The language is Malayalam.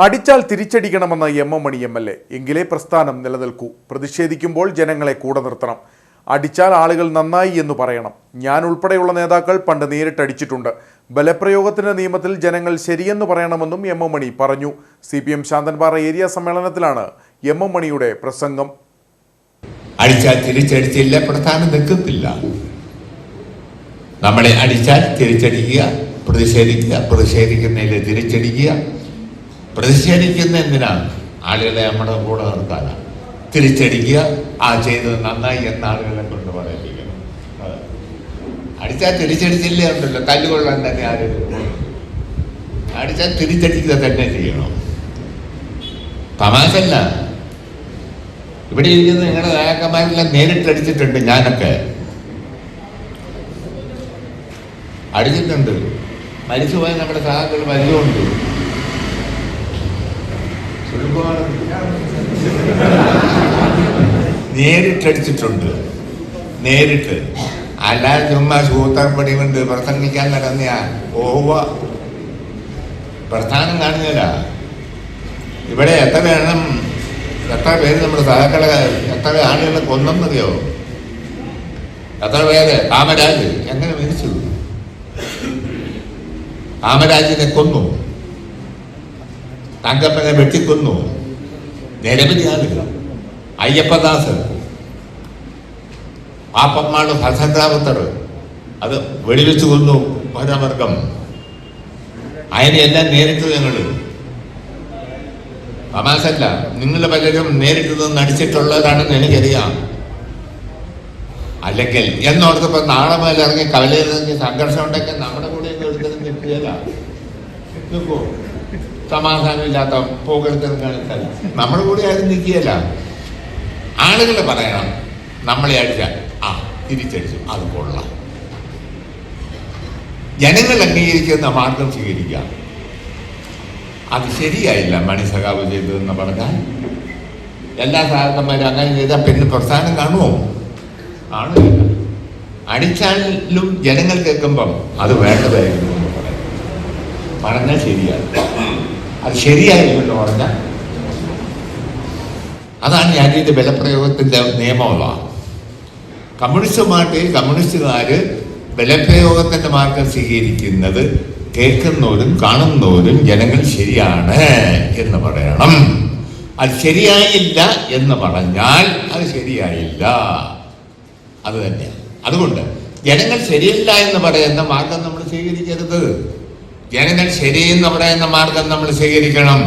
അടിച്ചാൽ തിരിച്ചടിക്കണമെന്ന എം മണി MLA. എങ്കിലേ പ്രസ്ഥാനം നിലനിൽക്കൂ. പ്രതിഷേധിക്കുമ്പോൾ ജനങ്ങളെ കൂടെ നിർത്തണം. അടിച്ചാൽ ആളുകൾ നന്നായി എന്ന് പറയണം. ഞാൻ ഉൾപ്പെടെയുള്ള നേതാക്കൾ പണ്ട് നേരിട്ടടിച്ചിട്ടുണ്ട്. ബലപ്രയോഗത്തിന്റെ നിയമത്തിൽ ജനങ്ങൾ ശരിയെന്ന് പറയണമെന്നും എം മണി പറഞ്ഞു. CPM ശാന്തൻപാറ ഏരിയ സമ്മേളനത്തിലാണ് എം മണിയുടെ പ്രസംഗം. അടിച്ചാൽ തിരിച്ചടിച്ചില്ല, പ്രസ്ഥാനം നിൽക്കത്തില്ല. നമ്മളെ അടിച്ചാൽ തിരിച്ചടിക്കുക, പ്രതിഷേധിക്കുക, പ്രതിഷേധിക്കുന്നതിൽ തിരിച്ചടിക്കുക. പ്രതിഷേധിക്കുന്ന എന്തിനാണ്? ആളുകളെ നമ്മുടെ കൂടെ നിർത്താനാണ്. തിരിച്ചടിക്കുക, ആ ചെയ്തത് നന്നായി എന്ന ആളുകളെ കൊണ്ട് പറയിപ്പിക്കണം. അടിച്ചാൽ തിരിച്ചടിച്ചില്ലേ ഉണ്ടല്ലോ, തല്ലുകൊള്ളാൻ തന്നെ ആരും. അടിച്ചാൽ തിരിച്ചടിക്കുക തന്നെ ചെയ്യണം. തമാശല്ല. ഇവിടെ ഇരിക്കുന്ന നിങ്ങളുടെ നായകന്മാരെല്ലാം നേരിട്ടടിച്ചിട്ടുണ്ട്. ഞാനൊക്കെ അടിച്ചിട്ടുണ്ട്. മരിച്ചുപോയ നമ്മുടെ സഹാക്കൾ വലുതുണ്ട്. നേരിട്ടടിച്ചിട്ടുണ്ട്. നേരിട്ട്. അല്ലാതെ ചുമ്മാ സൂത്രപ്പടി കൊണ്ട് പ്രസംഗിക്കാൻ നടന്നയാ ഓവ പ്രസ്ഥാനം കാണുന്നില്ല. ഇവിടെ എത്ര പേര് നമ്മുടെ സഹാക്കളെ എത്ര ആളുകളെ കൊന്നെന്നറിയോ? എത്ര പേര്? കാമരാജ് എങ്ങനെ മരിച്ചു? കാമരാജിനെ കൊന്നു, തങ്കപ്പനെ വെട്ടിക്കൊന്നു, നിരവധി ആളുകൾ. അയ്യപ്പദാസ്, പാപ്പമ്മാട് ഹസൻറാവുത്തർ അത് വെടിവെച്ച് കൊന്നു. വനവർഗം അതിനെല്ലാം നേരിട്ട് ഞങ്ങൾ. തമാശല്ല. നിങ്ങൾ പലരും നേരിട്ട് നിന്ന് നടിച്ചിട്ടുള്ളവരാണെന്ന് എനിക്കറിയാം. അല്ലെങ്കിൽ എന്നോർത്തപ്പോ നാളെ മേലെ ഇറങ്ങി കവലയിലിറങ്ങി സംഘർഷം ഉണ്ടെങ്കിൽ നമ്മുടെ കൂടെ എടുക്കുന്നത് നിൽക്കുകയല്ല. നിൽക്കോ? സമാധാനമില്ലാത്ത പോകെടുത്തത് കാണിച്ചാൽ നമ്മുടെ കൂടെ ആരും നിൽക്കുകയല്ല. ആളുകൾ പറയണം, നമ്മളെ അടിച്ചാൽ തിരിച്ചടിച്ചു, അത് കൊള്ളാം. ജനങ്ങൾ അംഗീകരിക്കുന്ന മാർഗം സ്വീകരിക്കാം. അത് ശരിയായില്ല മണി സഖാവ് ചെയ്തതെന്ന് പറഞ്ഞാൽ എല്ലാ സഹാക്കന്മാരും അങ്ങനെ ചെയ്താൽ പിന്നെ പ്രസ്ഥാനം കാണുമോ? കാണുകയില്ല. അടിച്ചാലും ജനങ്ങൾ കേൾക്കുമ്പം അത് വേണ്ടതായിരുന്നു എന്ന് പറഞ്ഞാൽ ശരിയാണ്. അത് ശരിയായിരുന്നു എന്ന് പറഞ്ഞാൽ അതാണ് രാജ്യത്തെ ബലപ്രയോഗത്തിന്റെ നിയമമുള്ള. കമ്മ്യൂണിസ്റ്റുകാര് ബലപ്രയോഗത്തിന്റെ മാർഗം സ്വീകരിക്കുന്നത് കേൾക്കുന്നവരും കാണുന്നവരും ജനങ്ങൾ ശരിയാണ് എന്ന് പറയണം. അത് ശരിയായില്ല എന്ന് പറഞ്ഞാൽ അത് ശരിയായില്ല. അത് തന്നെയാണ്. അതുകൊണ്ട് ജനങ്ങൾ ശരിയല്ല എന്ന് പറയുന്ന മാർഗം നമ്മൾ സ്വീകരിക്കരുത്. ജനങ്ങൾ ശരിയെന്ന് പറയുന്ന മാർഗം നമ്മൾ സ്വീകരിക്കണം.